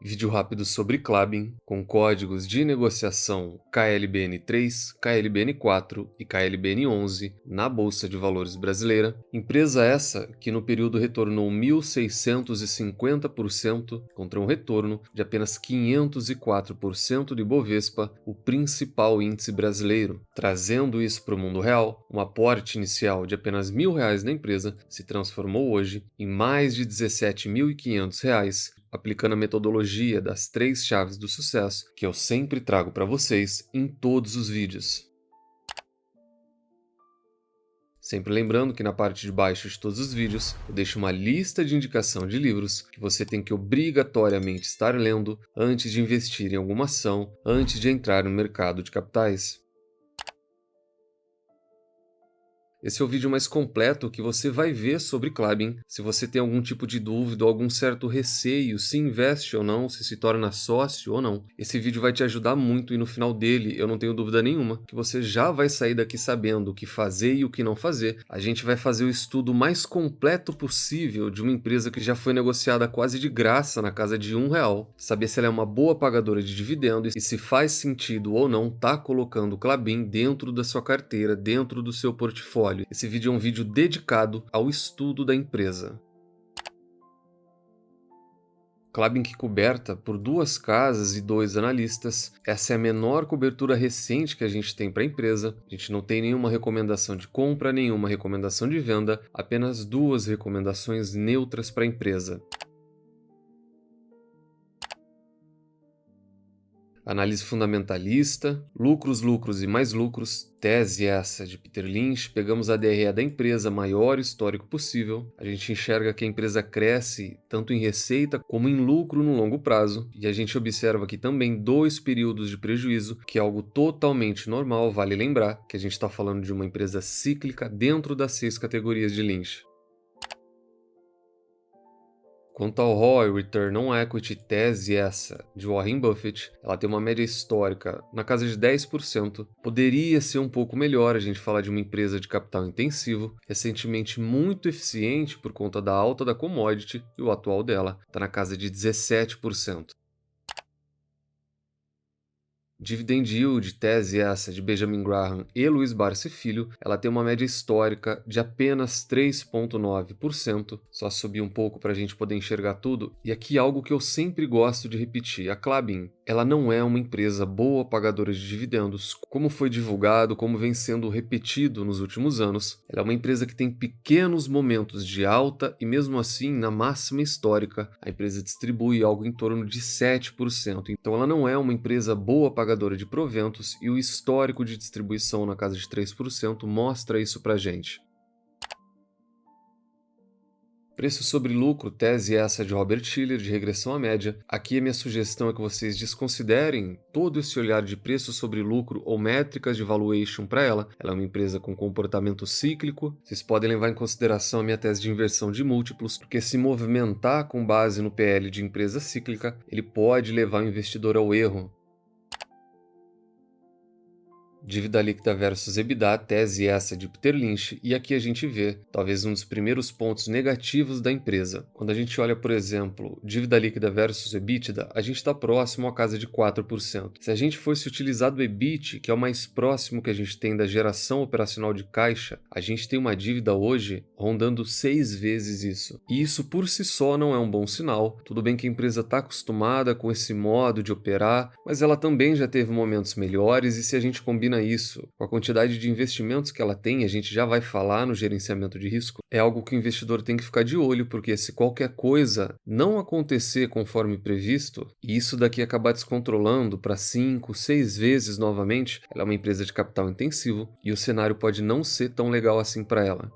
Vídeo rápido sobre Klabin, com códigos de negociação KLBN3, KLBN4 e KLBN11 na Bolsa de Valores brasileira. Empresa essa que no período retornou 1.650% contra um retorno de apenas 504% do Ibovespa, o principal índice brasileiro. Trazendo isso para o mundo real, um aporte inicial de apenas R$ 1.000 na empresa se transformou hoje em mais de R$ 17.500, aplicando a metodologia das 3 chaves do sucesso que eu sempre trago para vocês em todos os vídeos. Sempre lembrando que na parte de baixo de todos os vídeos eu deixo uma lista de indicação de livros que você tem que obrigatoriamente estar lendo antes de investir em alguma ação, antes de entrar no mercado de capitais. Esse é o vídeo mais completo que você vai ver sobre Klabin. Se você tem algum tipo de dúvida ou algum certo receio, se investe ou não, se torna sócio ou não, esse vídeo vai te ajudar muito e no final dele, eu não tenho dúvida nenhuma, que você já vai sair daqui sabendo o que fazer e o que não fazer. A gente vai fazer o estudo mais completo possível de uma empresa que já foi negociada quase de graça na casa de R$ 1, saber se ela é uma boa pagadora de dividendos e se faz sentido ou não estar colocando Klabin dentro da sua carteira, dentro do seu portfólio. Esse vídeo é um vídeo dedicado ao estudo da empresa. Klabin que coberta por 2 casas e 2 analistas. Essa é a menor cobertura recente que a gente tem para a empresa. A gente não tem nenhuma recomendação de compra, nenhuma recomendação de venda, apenas 2 recomendações neutras para a empresa. Análise fundamentalista, lucros, lucros e mais lucros, tese essa de Peter Lynch, pegamos a DRE da empresa, maior histórico possível, a gente enxerga que a empresa cresce tanto em receita como em lucro no longo prazo, e a gente observa aqui também 2 períodos de prejuízo, que é algo totalmente normal, vale lembrar que a gente está falando de uma empresa cíclica dentro das 6 categorias de Lynch. Quanto ao ROI, Return on Equity, tese essa de Warren Buffett, ela tem uma média histórica na casa de 10%. Poderia ser um pouco melhor a gente falar de uma empresa de capital intensivo, recentemente muito eficiente por conta da alta da commodity, e o atual dela está na casa de 17%. Dividend Yield, tese essa de Benjamin Graham e Luiz Barsi Filho, ela tem uma média histórica de apenas 3,9%, só subir um pouco para a gente poder enxergar tudo. E aqui algo que eu sempre gosto de repetir, a Klabin, ela não é uma empresa boa pagadora de dividendos, como foi divulgado, como vem sendo repetido nos últimos anos. Ela é uma empresa que tem pequenos momentos de alta e mesmo assim, na máxima histórica, a empresa distribui algo em torno de 7%. Então ela não é uma empresa boa pagadora de proventos e o histórico de distribuição na casa de 3% mostra isso pra gente. Preço sobre lucro, tese essa de Robert Shiller, de regressão à média. Aqui a minha sugestão é que vocês desconsiderem todo esse olhar de preço sobre lucro ou métricas de valuation para ela. Ela é uma empresa com comportamento cíclico. Vocês podem levar em consideração a minha tese de inversão de múltiplos, porque se movimentar com base no PL de empresa cíclica, ele pode levar o investidor ao erro. Dívida líquida versus EBITDA, tese essa de Peter Lynch, e aqui a gente vê talvez um dos primeiros pontos negativos da empresa. Quando a gente olha, por exemplo, dívida líquida versus EBITDA, a gente está próximo à casa de 4%. Se a gente fosse utilizar o EBIT, que é o mais próximo que a gente tem da geração operacional de caixa, a gente tem uma dívida hoje rondando 6 vezes isso. E isso por si só não é um bom sinal. Tudo bem que a empresa está acostumada com esse modo de operar, mas ela também já teve momentos melhores, e se a gente combina isso com a quantidade de investimentos que ela tem, a gente já vai falar no gerenciamento de risco, é algo que o investidor tem que ficar de olho, porque se qualquer coisa não acontecer conforme previsto, e isso daqui acabar descontrolando para 5, 6 vezes novamente, ela é uma empresa de capital intensivo e o cenário pode não ser tão legal assim para ela.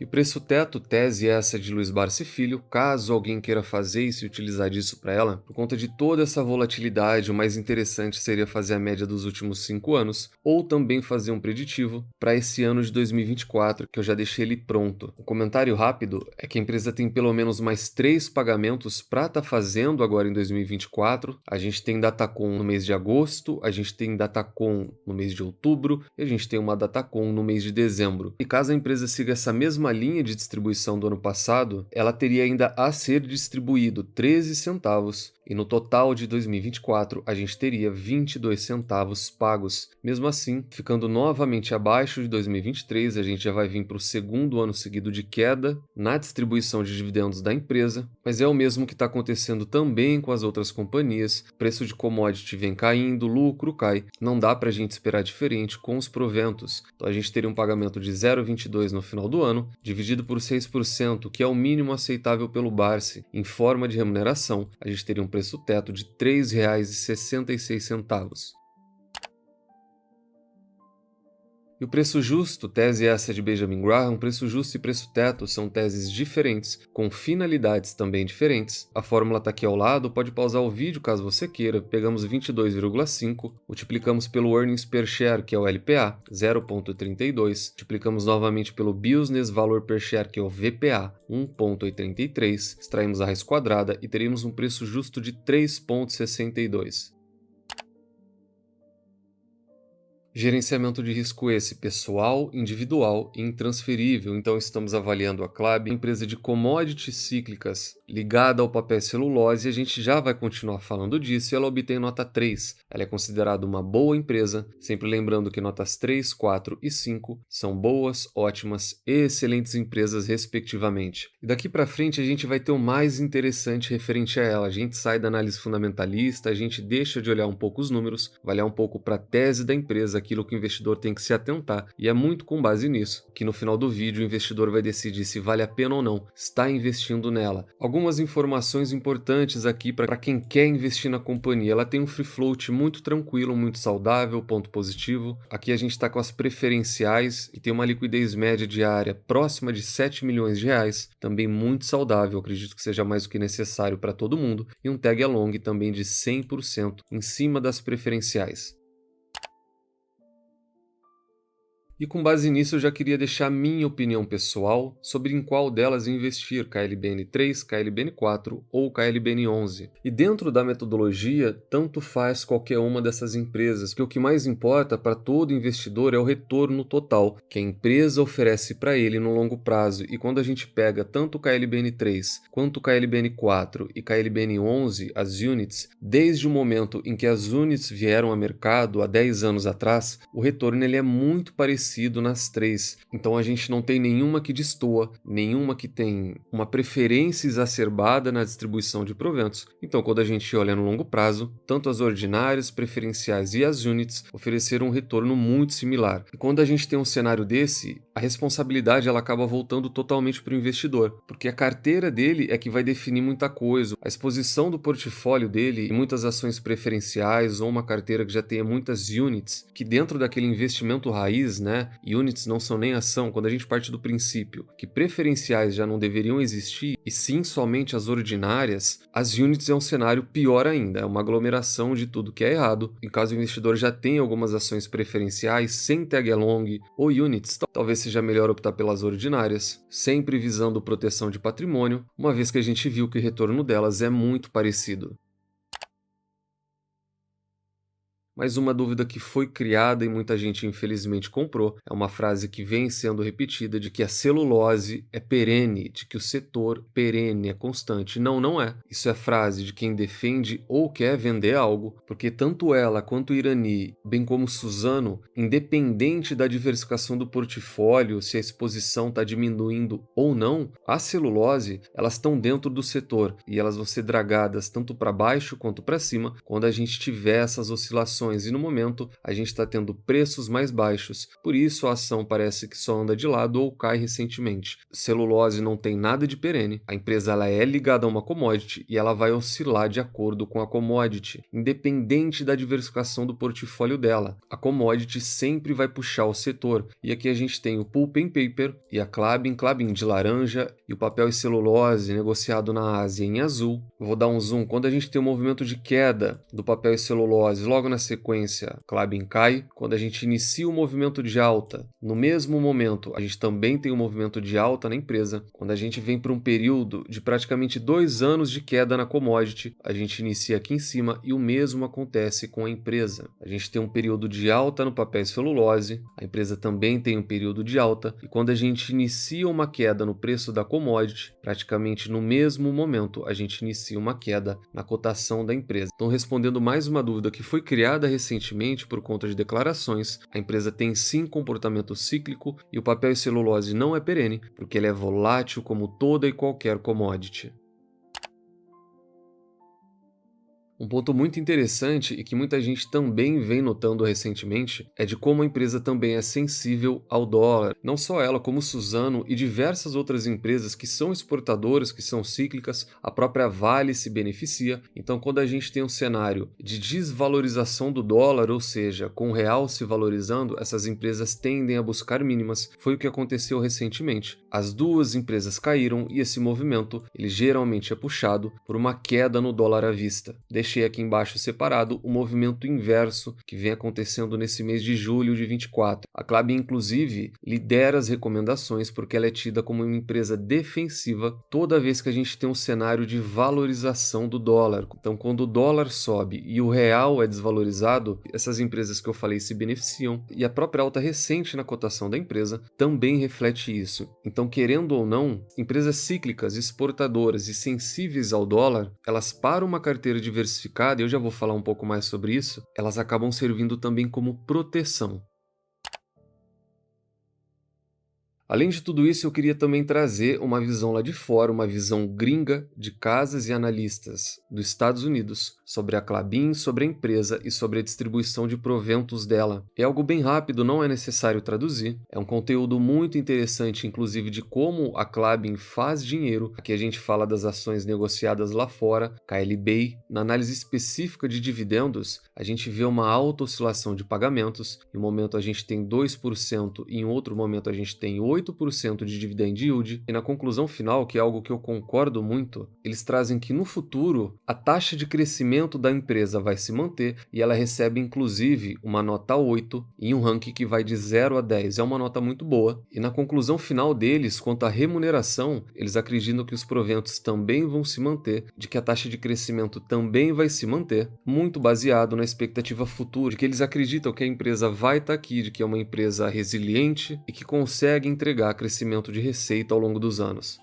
E o preço teto, tese essa de Luiz Barsi Filho, caso alguém queira fazer e se utilizar disso para ela, por conta de toda essa volatilidade, o mais interessante seria fazer a média dos últimos 5 anos, ou também fazer um preditivo para esse ano de 2024, que eu já deixei ele pronto. O comentário rápido é que a empresa tem pelo menos mais 3 pagamentos para estar fazendo agora em 2024. A gente tem Datacom no mês de agosto, a gente tem Datacom no mês de outubro e a gente tem uma Datacom no mês de dezembro. E caso a empresa siga essa mesma mesma linha de distribuição do ano passado, ela teria ainda a ser distribuído 13 centavos, e no total de 2024 a gente teria 22 centavos pagos. Mesmo assim, ficando novamente abaixo de 2023, a gente já vai vir para o segundo ano seguido de queda na distribuição de dividendos da empresa, mas é o mesmo que está acontecendo também com as outras companhias. Preço de commodity vem caindo, lucro cai. Não dá para a gente esperar diferente com os proventos. Então a gente teria um pagamento de 0,22 no final do ano, dividido por 6%, que é o mínimo aceitável pelo Barsi. Em forma de remuneração, a gente teria um preço teto de R$ 3,66. E o preço justo, tese essa de Benjamin Graham, preço justo e preço teto são teses diferentes, com finalidades também diferentes. A fórmula está aqui ao lado, pode pausar o vídeo caso você queira. Pegamos 22,5, multiplicamos pelo Earnings Per Share, que é o LPA, 0,32, multiplicamos novamente pelo Business Valor Per Share, que é o VPA, 1,83, extraímos a raiz quadrada e teríamos um preço justo de 3,62. Gerenciamento de risco esse pessoal, individual e intransferível. Então estamos avaliando a Klabin, uma empresa de commodities cíclicas ligada ao papel e celulose, e a gente já vai continuar falando disso, e ela obtém nota 3. Ela é considerada uma boa empresa, sempre lembrando que notas 3, 4 e 5 são boas, ótimas e excelentes empresas respectivamente. E daqui para frente a gente vai ter o mais interessante referente a ela. A gente sai da análise fundamentalista, a gente deixa de olhar um pouco os números, vai olhar um pouco para a tese da empresa, aquilo que o investidor tem que se atentar, e é muito com base nisso que no final do vídeo o investidor vai decidir se vale a pena ou não estar investindo nela. Algumas informações importantes aqui para quem quer investir na companhia. Ela tem um free float muito tranquilo, muito saudável, ponto positivo. Aqui a gente está com as preferenciais e tem uma liquidez média diária próxima de 7 milhões de reais, também muito saudável, acredito que seja mais do que necessário para todo mundo, e um tag along também de 100% em cima das preferenciais. E com base nisso eu já queria deixar minha opinião pessoal sobre em qual delas investir, KLBN3, KLBN4 ou KLBN11. E dentro da metodologia, tanto faz qualquer uma dessas empresas, porque o que mais importa para todo investidor é o retorno total que a empresa oferece para ele no longo prazo. E quando a gente pega tanto o KLBN3 quanto o KLBN4 e KLBN11, as units, desde o momento em que as units vieram a mercado há 10 anos atrás, o retorno ele é muito parecido nas três. Então a gente não tem nenhuma que destoa, nenhuma que tem uma preferência exacerbada na distribuição de proventos. Então quando a gente olha no longo prazo, tanto as ordinárias, preferenciais e as units ofereceram um retorno muito similar. E quando a gente tem um cenário desse, a responsabilidade ela acaba voltando totalmente para o investidor, porque a carteira dele é que vai definir muita coisa. A exposição do portfólio dele em muitas ações preferenciais ou uma carteira que já tenha muitas units, que dentro daquele investimento raiz, units não são nem ação. Quando a gente parte do princípio que preferenciais já não deveriam existir e sim somente as ordinárias, as units é um cenário pior ainda, é uma aglomeração de tudo que é errado. Em caso o investidor já tenha algumas ações preferenciais sem tag along ou units, talvez seja melhor optar pelas ordinárias, sempre visando proteção de patrimônio, uma vez que a gente viu que o retorno delas é muito parecido. Mas uma dúvida que foi criada e muita gente infelizmente comprou é uma frase que vem sendo repetida de que a celulose é perene, de que o setor perene é constante. Não, não é. Isso é frase de quem defende ou quer vender algo, porque tanto ela quanto o Irani, bem como Suzano, independente da diversificação do portfólio, se a exposição está diminuindo ou não, a celulose, elas estão dentro do setor e elas vão ser dragadas tanto para baixo quanto para cima quando a gente tiver essas oscilações. E no momento a gente está tendo preços mais baixos, por isso a ação parece que só anda de lado ou cai recentemente. Celulose não tem nada de perene, a empresa ela é ligada a uma commodity e ela vai oscilar de acordo com a commodity, independente da diversificação do portfólio dela. A commodity sempre vai puxar o setor, e aqui a gente tem o Pulp and Paper e a Klabin de laranja e o papel e celulose negociado na Ásia em azul. Vou dar um zoom, quando a gente tem um movimento de queda do papel e celulose logo na sequência, a Klabin cai. Quando a gente inicia o movimento de alta, no mesmo momento, a gente também tem um movimento de alta na empresa. Quando a gente vem para um período de praticamente 2 anos de queda na commodity, a gente inicia aqui em cima e o mesmo acontece com a empresa. A gente tem um período de alta no papel e celulose, a empresa também tem um período de alta, e quando a gente inicia uma queda no preço da commodity, praticamente no mesmo momento a gente inicia uma queda na cotação da empresa. Então, respondendo mais uma dúvida que foi criada recentemente por conta de declarações, a empresa tem sim comportamento cíclico e o papel e celulose não é perene, porque ele é volátil como toda e qualquer commodity. Um ponto muito interessante e que muita gente também vem notando recentemente é de como a empresa também é sensível ao dólar. Não só ela, como Suzano e diversas outras empresas que são exportadoras, que são cíclicas, a própria Vale se beneficia. Então, quando a gente tem um cenário de desvalorização do dólar, ou seja, com o real se valorizando, essas empresas tendem a buscar mínimas. Foi o que aconteceu recentemente. As duas empresas caíram e esse movimento ele geralmente é puxado por uma queda no dólar à vista. Deixei aqui embaixo separado o movimento inverso que vem acontecendo nesse mês de julho de 24. A Klabin, inclusive, lidera as recomendações porque ela é tida como uma empresa defensiva toda vez que a gente tem um cenário de valorização do dólar. Então, quando o dólar sobe e o real é desvalorizado, essas empresas que eu falei se beneficiam e a própria alta recente na cotação da empresa também reflete isso. Então, querendo ou não, empresas cíclicas, exportadoras e sensíveis ao dólar, elas para uma carteira diversificada, e eu já vou falar um pouco mais sobre isso, elas acabam servindo também como proteção. Além de tudo isso, eu queria também trazer uma visão lá de fora, uma visão gringa de casas e analistas dos Estados Unidos sobre a Klabin, sobre a empresa e sobre a distribuição de proventos dela. É algo bem rápido, não é necessário traduzir. É um conteúdo muito interessante, inclusive de como a Klabin faz dinheiro. Aqui a gente fala das ações negociadas lá fora, KLB. Na análise específica de dividendos, a gente vê uma alta oscilação de pagamentos. Em um momento a gente tem 2% e em outro momento a gente tem 8% de dividend yield, e na conclusão final, que é algo que eu concordo muito, eles trazem que no futuro a taxa de crescimento da empresa vai se manter e ela recebe inclusive uma nota 8 em um ranking que vai de 0 a 10. É uma nota muito boa. E na conclusão final deles, quanto à remuneração, eles acreditam que os proventos também vão se manter, de que a taxa de crescimento também vai se manter, muito baseado na expectativa futura, de que eles acreditam que a empresa vai estar aqui, de que é uma empresa resiliente e que consegue entregar crescimento de receita ao longo dos anos.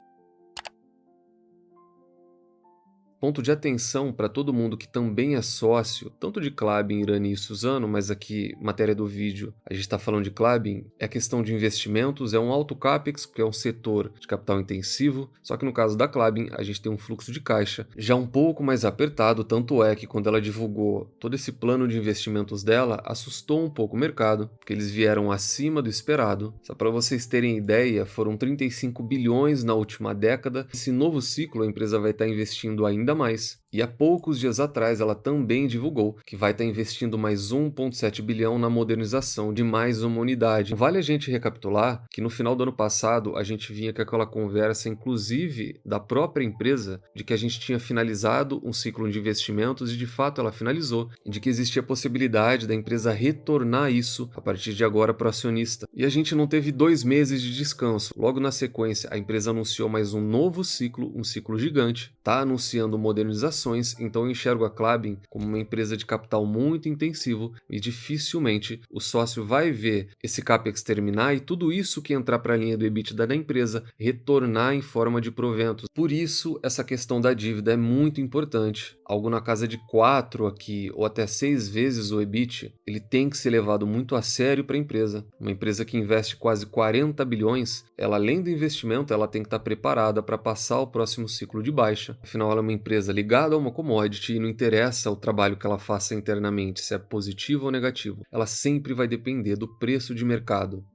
Ponto de atenção para todo mundo que também é sócio, tanto de Klabin, Irani e Suzano, mas aqui, matéria do vídeo, a gente está falando de Klabin, é a questão de investimentos, é um alto capex, porque é um setor de capital intensivo, só que no caso da Klabin, a gente tem um fluxo de caixa já um pouco mais apertado, tanto é que quando ela divulgou todo esse plano de investimentos dela, assustou um pouco o mercado, porque eles vieram acima do esperado. Só para vocês terem ideia, foram 35 bilhões na última década. Esse novo ciclo, a empresa vai estar investindo ainda mais. E há poucos dias atrás ela também divulgou que vai estar investindo mais 1,7 bilhão na modernização de mais uma unidade. Vale a gente recapitular que no final do ano passado a gente vinha com aquela conversa, inclusive da própria empresa, de que a gente tinha finalizado um ciclo de investimentos e de fato ela finalizou, e de que existia a possibilidade da empresa retornar isso a partir de agora para o acionista. E a gente não teve 2 meses de descanso. Logo na sequência, a empresa anunciou mais um novo ciclo, um ciclo gigante, está anunciando modernização. Então eu enxergo a Klabin como uma empresa de capital muito intensivo e dificilmente o sócio vai ver esse capex terminar e tudo isso que entrar para a linha do EBITDA da empresa retornar em forma de proventos. Por isso, essa questão da dívida é muito importante. Algo na casa de 4 aqui ou até 6 vezes o EBIT, ele tem que ser levado muito a sério para a empresa. Uma empresa que investe quase 40 bilhões, ela além do investimento, ela tem que estar preparada para passar o próximo ciclo de baixa. Afinal, ela é uma empresa ligada a uma commodity e não interessa o trabalho que ela faça internamente, se é positivo ou negativo. Ela sempre vai depender do preço de mercado.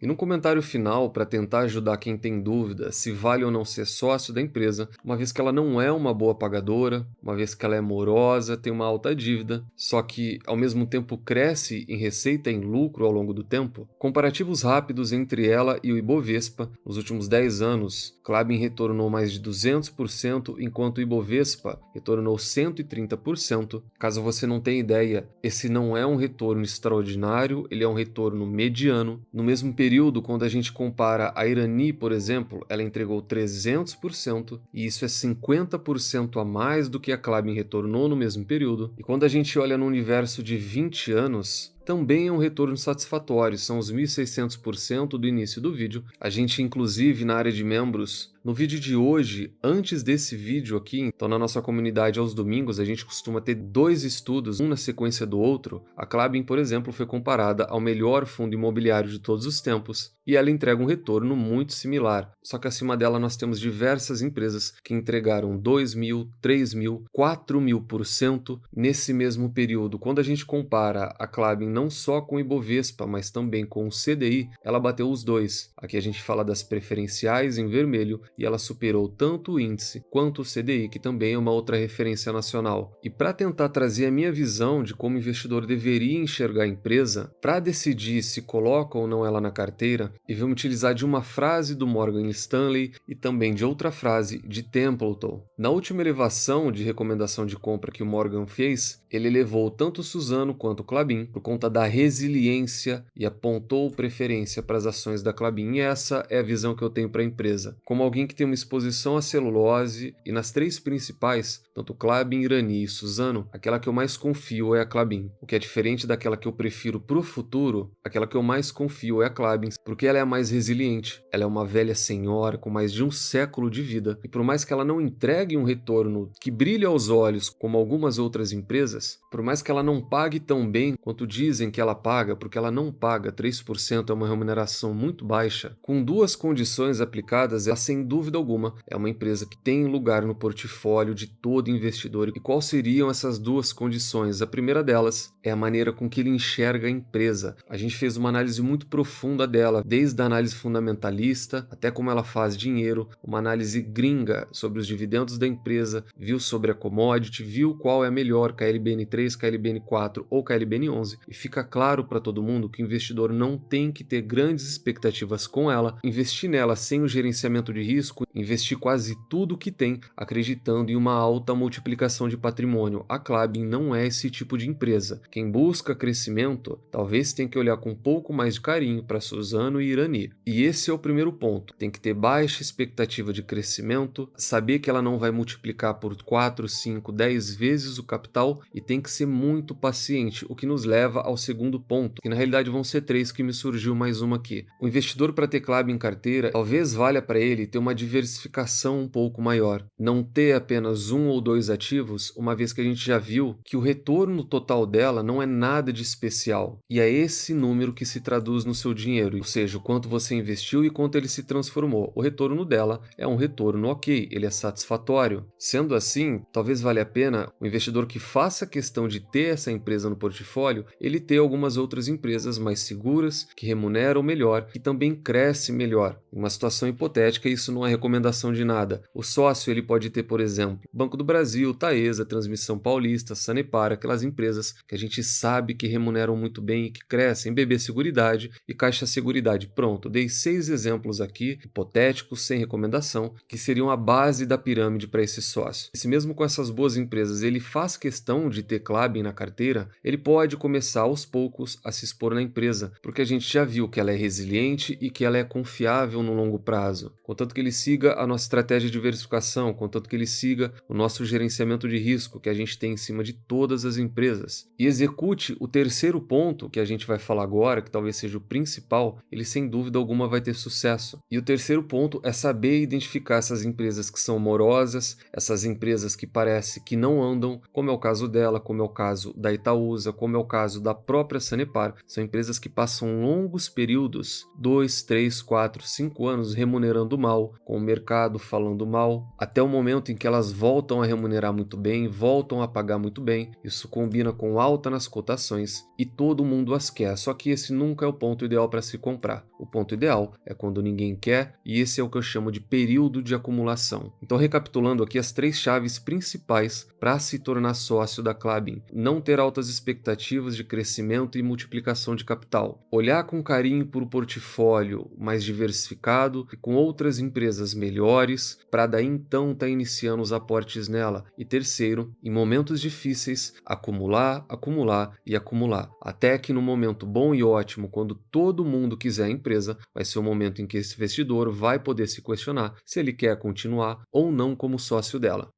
E num comentário final, para tentar ajudar quem tem dúvida se vale ou não ser sócio da empresa, uma vez que ela não é uma boa pagadora, uma vez que ela é morosa, tem uma alta dívida, só que ao mesmo tempo cresce em receita e em lucro ao longo do tempo, comparativos rápidos entre ela e o Ibovespa, nos últimos 10 anos, Klabin retornou mais de 200%, enquanto o Ibovespa retornou 130%. Caso você não tenha ideia, esse não é um retorno extraordinário, ele é um retorno mediano. No mesmo período, quando a gente compara a Irani, por exemplo, ela entregou 300%, e isso é 50% a mais do que a Klabin retornou no mesmo período. E quando a gente olha no universo de 20 anos, também é um retorno satisfatório, são os 1.600% do início do vídeo. A gente, inclusive, na área de membros, no vídeo de hoje, antes desse vídeo aqui, então na nossa comunidade aos domingos, a gente costuma ter 2 estudos, um na sequência do outro. A Klabin, por exemplo, foi comparada ao melhor fundo imobiliário de todos os tempos, e ela entrega um retorno muito similar. Só que acima dela nós temos diversas empresas que entregaram 2.000, 3.000, 4.000% nesse mesmo período. Quando a gente compara a Klabin não só com o Ibovespa, mas também com o CDI, ela bateu os dois. Aqui a gente fala das preferenciais em vermelho e ela superou tanto o índice quanto o CDI, que também é uma outra referência nacional. E para tentar trazer a minha visão de como o investidor deveria enxergar a empresa, para decidir se coloca ou não ela na carteira, e vamos utilizar de uma frase do Morgan Stanley e também de outra frase de Templeton. Na última elevação de recomendação de compra que o Morgan fez, ele elevou tanto Suzano quanto Klabin por conta da resiliência e apontou preferência para as ações da Klabin, e essa é a visão que eu tenho para a empresa. Como alguém que tem uma exposição à celulose, e nas 3 principais, tanto Klabin, Irani e Suzano, aquela que eu mais confio é a Klabin. O que é diferente daquela que eu prefiro para o futuro, aquela que eu mais confio é a Klabin, porque ela é a mais resiliente. Ela é uma velha senhora com mais de um século de vida, e por mais que ela não entregue um retorno que brilhe aos olhos como algumas outras empresas, por mais que ela não pague tão bem quanto dizem que ela paga, porque ela não paga, 3% é uma remuneração muito baixa, com 2 condições aplicadas, ela sem dúvida alguma é uma empresa que tem lugar no portfólio de todo investidor. E quais seriam essas 2 condições? A primeira delas é a maneira com que ele enxerga a empresa. A gente fez uma análise muito profunda dela, desde a análise fundamentalista até como ela faz dinheiro, uma análise gringa sobre os dividendos da empresa, viu sobre a commodity, viu qual é a melhor, KLBN3, KLBN4 ou KLBN11, e fica claro para todo mundo que o investidor não tem que ter grandes expectativas com ela, investir nela sem o gerenciamento de risco, investir quase tudo que tem, acreditando em uma alta multiplicação de patrimônio. A Klabin não é esse tipo de empresa. Quem busca crescimento, talvez tenha que olhar com um pouco mais de carinho para Suzano e Irani. E esse é o primeiro ponto. Tem que ter baixa expectativa de crescimento, saber que ela não vai multiplicar por 4, 5, 10 vezes o capital, e tem que ser muito paciente, o que nos leva ao segundo ponto, que na realidade vão ser 3, que me surgiu mais uma aqui. O investidor, para ter Klabin em carteira, talvez valha para ele ter uma diversificação um pouco maior, não ter apenas 1 ou 2 ativos, uma vez que a gente já viu que o retorno total dela não é nada de especial, e é esse número que se traduz no seu dinheiro, ou seja, o quanto você investiu e quanto ele se transformou. O retorno dela é um retorno ok, ele é satisfatório. Sendo assim, talvez valha a pena o investidor que faça questão de ter essa empresa no portfólio, ele ter algumas outras empresas mais seguras, que remuneram melhor, que também crescem melhor. Em uma situação hipotética, isso não é recomendação de nada. O sócio ele pode ter, por exemplo, Banco do Brasil, Taesa, Transmissão Paulista, Sanepar, aquelas empresas que a gente sabe que remuneram muito bem e que crescem, BB Seguridade e Caixa Seguridade. Pronto, dei 6 exemplos aqui, hipotéticos, sem recomendação, que seriam a base da pirâmide para esse sócio. E se mesmo com essas boas empresas ele faz questão de ter Klabin na carteira, ele pode começar aos poucos a se expor na empresa, porque a gente já viu que ela é resiliente e que ela é confiável no longo prazo. Contanto que ele siga a nossa estratégia de diversificação, contanto que ele siga o nosso gerenciamento de risco que a gente tem em cima de todas as empresas. E execute o terceiro ponto que a gente vai falar agora, que talvez seja o principal, ele sem dúvida alguma vai ter sucesso. E o terceiro ponto é saber identificar essas empresas que são morosas, essas empresas que parece que não andam, como é o caso dela, como é o caso da Itaúsa, como é o caso da própria Sanepar, são empresas que passam longos períodos, 2, 3, 4, 5 anos, remunerando mal, com o mercado falando mal, até o momento em que elas voltam a remunerar muito bem, voltam a pagar muito bem. Isso combina com alta nas cotações e todo mundo as quer, só que esse nunca é o ponto ideal para se comprar. O ponto ideal é quando ninguém quer, e esse é o que eu chamo de período de acumulação. Então, recapitulando aqui as 3 chaves principais para se tornar sócio da Klabin: não ter altas expectativas de crescimento e multiplicação de capital, olhar com carinho para o portfólio mais diversificado e com outras empresas melhores, para daí então estar iniciando os aportes nela, e terceiro, em momentos difíceis, acumular, acumular e acumular, até que no momento bom e ótimo, quando todo mundo quiser a empresa, vai ser o momento em que esse investidor vai poder se questionar se ele quer continuar ou não como sócio dela.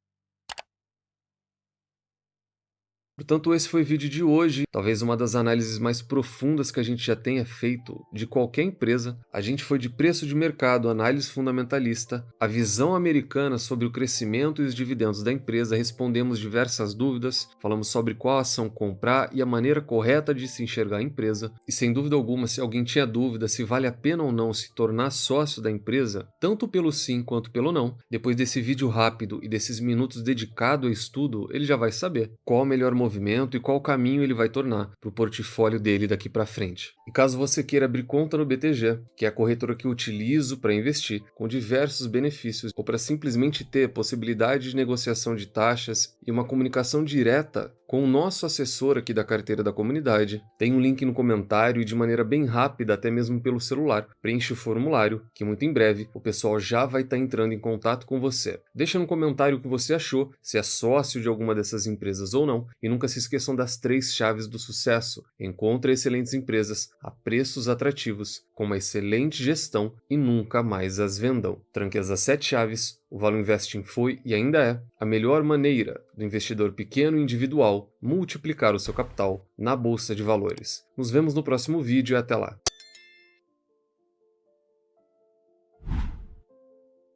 Portanto, esse foi o vídeo de hoje, talvez uma das análises mais profundas que a gente já tenha feito de qualquer empresa. A gente foi de preço de mercado, análise fundamentalista, a visão americana sobre o crescimento e os dividendos da empresa, respondemos diversas dúvidas, falamos sobre qual ação comprar e a maneira correta de se enxergar a empresa. E sem dúvida alguma, se alguém tinha dúvida se vale a pena ou não se tornar sócio da empresa, tanto pelo sim quanto pelo não, depois desse vídeo rápido e desses minutos dedicado ao estudo, ele já vai saber qual o melhor movimento e qual caminho ele vai tornar para o portfólio dele daqui para frente. E caso você queira abrir conta no BTG, que é a corretora que eu utilizo para investir, com diversos benefícios, ou para simplesmente ter possibilidade de negociação de taxas e uma comunicação direta com o nosso assessor aqui da carteira da comunidade, tem um link no comentário e de maneira bem rápida, até mesmo pelo celular, preenche o formulário, que muito em breve o pessoal já vai estar entrando em contato com você. Deixa no comentário o que você achou, se é sócio de alguma dessas empresas ou não, e nunca se esqueçam das 3 chaves do sucesso. Encontre excelentes empresas a preços atrativos, com uma excelente gestão e nunca mais as vendam. Tranque as 7 chaves. O Value Investing foi e ainda é a melhor maneira do investidor pequeno e individual multiplicar o seu capital na bolsa de valores. Nos vemos no próximo vídeo e até lá.